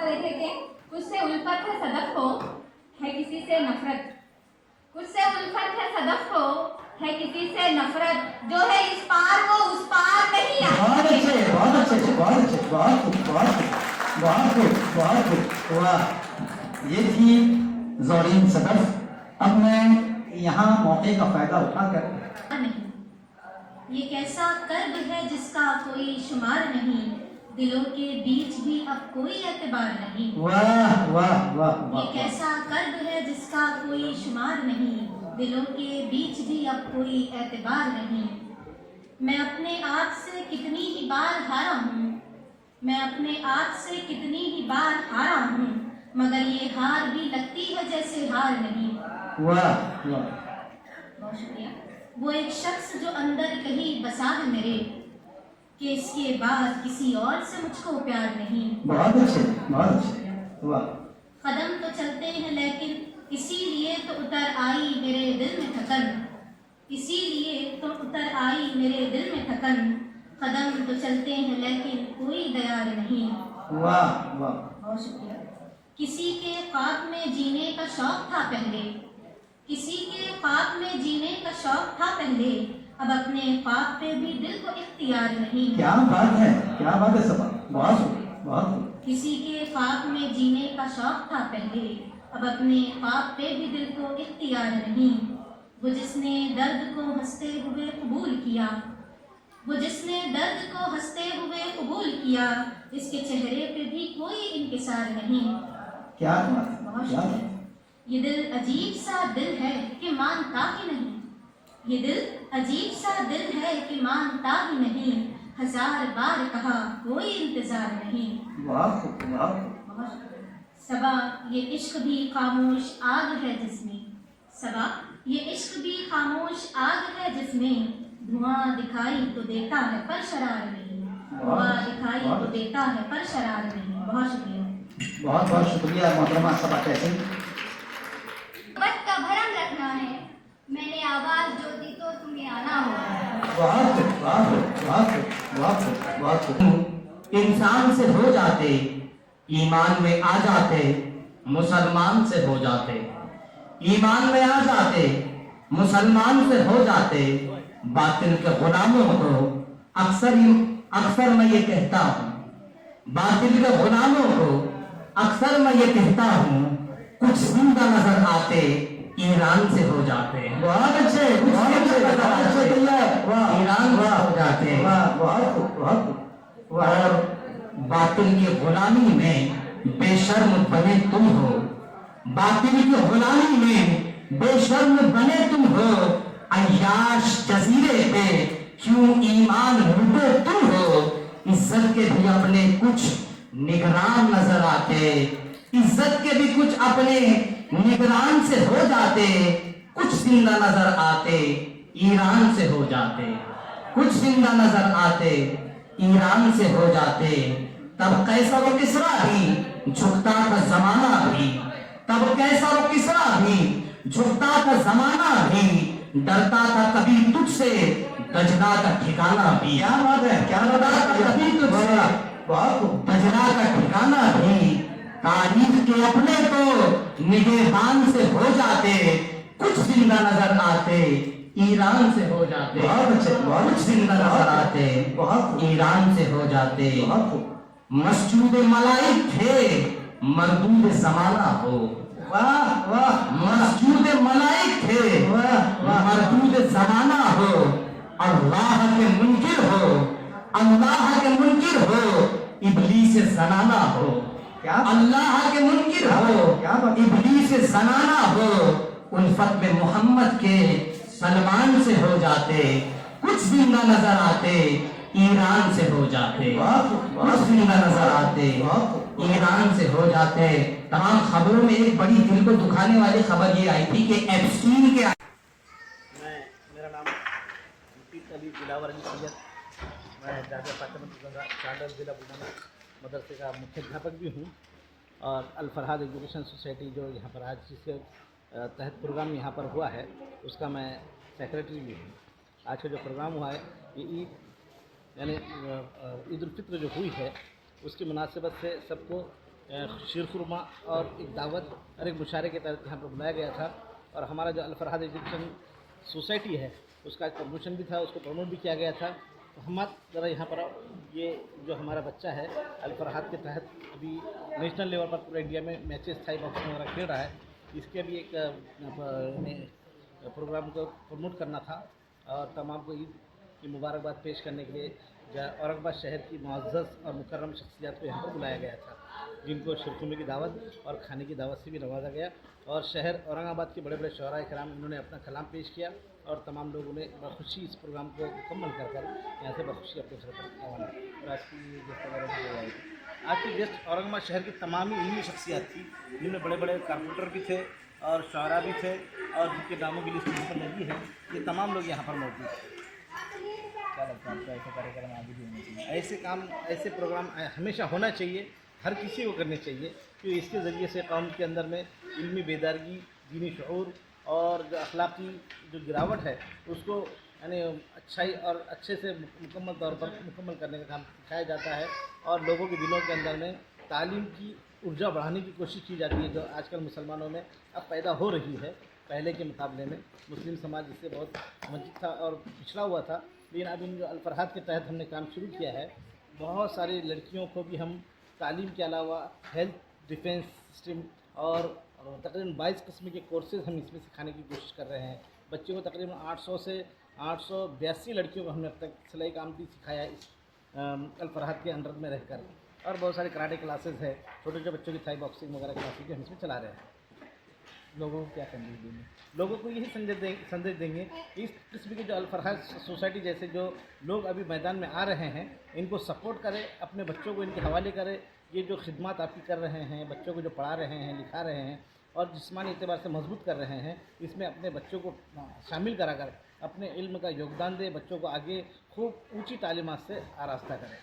रहे थे कि कुछ से उल्फत है सदफ हो, है किसी से नफरत। कुछ से उल्फत है सदफ हो, है किसी से नफरत। जो है इस पार वो उस पार नहीं आ। बहुत अच्छे, बहुत अच्छे, बहुत अच्छे, बहुत खूब, बहुत खूब, बहुत खूब, बहुत खूब। वाह, ये थी ज़ौरीन सदफ। अब मैं यहाँ मौके का फायदा उठाकर नहीं, ये कैसा कर्ब है जिसका कोई शुमार नहीं, दिलों के बीच भी अब कोई एतबार नहीं। वाह वाह वाह ये वाह। कैसा कर्ब है जिसका कोई शुमार नहीं, दिलों के बीच भी अब कोई एतबार नहीं। मैं अपने आप से कितनी ही बार हारा हूँ, मैं अपने आप से कितनी ही बार हारा हूँ, मगर ये हार भी लगती है जैसे हार नहीं। वाह वाह। बहुत शुक्रिया। वो एक शख्स जो अंदर कहीं बसा है मेरे, कि इसके बाद किसी और से मुझको प्यार नहीं। बहुत अच्छे, बहुत अच्छे। वाह। कदम तो चलते हैं लेकिन इसीलिए तो उतर आई मेरे दिल में थकन, इसीलिए तो उतर आई मेरे दिल में थकन। कदम तो चलते हैं लेकिन कोई दयार नहीं। वाह वाह। बहुत शुक्रिया। किसी के ख्वाब में जीने का शौक था पहले, किसी के ख्वाब में जीने का शौक था पहले, अब अपने ख्वाब पे भी दिल को इख्तियार नहीं। क्या बात है, क्या बात है सबा। बहुत खूब, बहुत खूब। किसी के ख्वाब में जीने का शौक था पहले, अब अपने ख्वाब पे भी दिल को इख्तियार नहीं। वो जिसने दर्द को हंसते हुए कबूल किया, वो जिसने दर्द को हंसते हुए कबूल किया, इसके चेहरे पे भी कोई इंकिसार नहीं। क्या बात है, बहुत क्या बात शुक्रिया। है। ये दिल अजीब सा दिल है कि मानता ही नहीं, ये दिल अजीब सा दिल है कि मानता ही नहीं। हजार बार कहा कोई इंतजार नहीं। बहुत खूब, बहुत खूब। बहुत शुक्रिया। सबा ये इश्क भी खामोश आग है जिसमें, सबा ये इश्क भी खामोश आग है जिसमें, धुआं दिखाई तो देता है पर शरार नहीं। धुआं दिखाई तो देता है पर शरार नहीं। बहुत शुक्रिया। बहुत बहुत शुक्रिया मोहतरमा सबा तहसीन। मोहब्बत का भरम रखना है, मैंने आवाज जो दी तो तुम्हें आना होगा। बहुत खूब, बहुत खूब, बहुत खूब, बहुत खूब, बहुत खूब। इंसान से हो जाते, ईमान में आ जाते, मुसलमान से हो जाते। ईमान में आ जाते, मुसलमान से हो जाते। बातिल के गुलामों को अक्सर मैं ये कहता हूँ, बातिल के गुलामों को अक्सर मैं ये कहता हूँ, कुछ जिंदा नजर आते ईरान से हो जाते। बहुत अच्छे, बहुत अच्छे, बहुत अच्छे भैया। वाह, ईरान से हो जाते। वाह, बहुत खूब, बहुत खूब। और बातिल की गुलामी में बेशर्म बने तुम हो, बातिल की गुलामी में बेशर्म बने तुम हो। अय्याश जजीरे पे क्यों ईमान लूटे तुम हो। इज्जत के भी अपने कुछ निगरान नजर आते, इज्जत के भी कुछ अपने निगरान से हो जाते। कुछ जिंदा नजर आते ईरान से हो जाते, कुछ जिंदा नजर आते ईरान से हो जाते। तब कैसर व किसरा भी झुकता था जमाना भी, तब कैसर व किसरा भी झुकता था जमाना भी। डरता था कभी तुझसे दजना का ठिकाना भी। क्या बात है, क्या डरता बात था है। कभी तुझसे बहुत खूब। दजना का ठिकाना भी। तारीफ के अपने तो निगहबान से हो जाते, कुछ जिंदा नजर आते ईरान से हो जाते। बहुत अच्छे, बहुत कुछ जिंदा नजर आते बहुत ईरान से हो जाते। बहुत खूब। मस्जूद मलाइक थे मरदूद जमाना हो। वाह वाह, मस्जूद मलाइक थे मरदूद जमाना हो। अल्लाह के मुनकिर हो, अल्लाह के मुनकिर हो, इब्लीस जनाना हो। क्या अल्लाह के मुनकिर हो, क्या बात। इब्लीस जनाना हो। उल्फत में मोहम्मद के सलमान से हो जाते, कुछ जिंदा नजर आते ईरान से हो जाते। कुछ जिंदा नजर आते ईरान से हो जाते। तमाम खबरों में एक बड़ी दिल को दुखाने वाली खबर ये आई थी कि एप्स्टीन के मेरा नाम मुफ्ती अली दिलावर अली सैयद, मैं जामिया फातिमा चांडल जिला बुलंदशहर मदरसे का मुख्य अध्यापक भी हूँ और अल फरहाद एजुकेशन सोसाइटी जो यहाँ पर आज जिसके तहत प्रोग्राम यहाँ पर हुआ है उसका मैं सेक्रेटरी भी हूँ। आज का जो प्रोग्राम हुआ है ये ईद यानी ईद उल फित्र जो हुई है उसकी मुनासिबत से सबको शीरखुरमा और एक दावत और एक मुशारे के तहत यहाँ पर बुलाया गया था। और हमारा जो अल-फरहाद एजुकेशन सोसाइटी है उसका प्रमोशन भी था, उसको प्रमोट भी किया गया था। तो हम ज़रा यहाँ पर ये जो हमारा बच्चा है अल-फरहाद के तहत अभी नेशनल लेवल पर पूरे इंडिया में मैचेस थाई बॉक्सिंग वगैरह खेल रहा है, इसके भी एक प्रोग्राम को प्रमोट करना था और तमाम को ईद की मुबारकबाद पेश करने के लिए औरंगाबाद शहर की मुअज़्ज़ज़ और मुकर्रम शख्सियत को यहाँ पर बुलाया गया था, जिनको शीरखुर्मे की दावत और खाने की दावत से भी नवाजा गया। और शहर औरंगाबाद के बड़े बड़े शोहरा इकराम इन्होंने अपना कलाम पेश किया और तमाम लोगों ने बखुशी इस प्रोग्राम को मुकम्मल कर यहाँ से बखुशी अपने घर पर रवाना। और आज की गेस्ट औरंगाबाद शहर की तमाम ही इल्मी शख्सियत थी, जिनमें बड़े बड़े कारपोरेटर भी थे और शोहरा भी थे और जिनके नामों की लिस्ट पर लगी है, ये तमाम लोग यहाँ पर मौजूद थे। क्या लगता है आपको ऐसे कार्यक्रम आगे भी होने चाहिए? ऐसे काम, ऐसे प्रोग्राम हमेशा होना चाहिए, हर किसी को करने चाहिए, क्योंकि इसके ज़रिए से कौम के अंदर में इल्मी बेदारगी, दीनी शऊर और जो अखलाकी जो गिरावट है उसको यानी अच्छाई और अच्छे से मुकम्मल तौर पर मुकम्मल करने का काम सिखाया जाता है और लोगों के दिलों के अंदर में तालीम की ऊर्जा बढ़ाने की कोशिश की जाती है, जो आजकल मुसलमानों में अब पैदा हो रही है। पहले के मुकाबले में मुस्लिम समाज इससे बहुत वंचित था और पिछड़ा हुआ था, लेकिन अब इन जो अल-फरहाद के तहत हमने काम शुरू किया है, बहुत सारी लड़कियों को भी हम तालीम के अलावा हेल्थ, डिफेंस सिस्टम और तकरीबन 22 किस्म के कोर्सेज़ हम इसमें सिखाने की कोशिश कर रहे हैं। बच्चों को तकरीबन 800 से 882 लड़कियों को हमने अब तक सिलाई काम भी सिखाया है इस अल-फरहाद के अंडर में रहकर। और बहुत सारे कराटे क्लासेस है, छोटे छोटे बच्चों की थाई बॉक्सिंग वगैरह क्लासेस भी हम इसमें चला रहे हैं। लोगों को क्या संदेश देंगे? लोगों को यही संदेश देंगे कि इस किस्म की जो अल-फरहाद सोसाइटी जैसे जो लोग अभी मैदान में आ रहे हैं, इनको सपोर्ट करें, अपने बच्चों को इनके हवाले करें। ये जो खिदमत आपकी कर रहे हैं, बच्चों को जो पढ़ा रहे हैं, लिखा रहे हैं और जिस्मानी एतबार से मजबूत कर रहे हैं, इसमें अपने बच्चों को शामिल कराकर अपने इल्म का योगदान दें, बच्चों को आगे खूब ऊँची तालीमात से आरास्ता करें।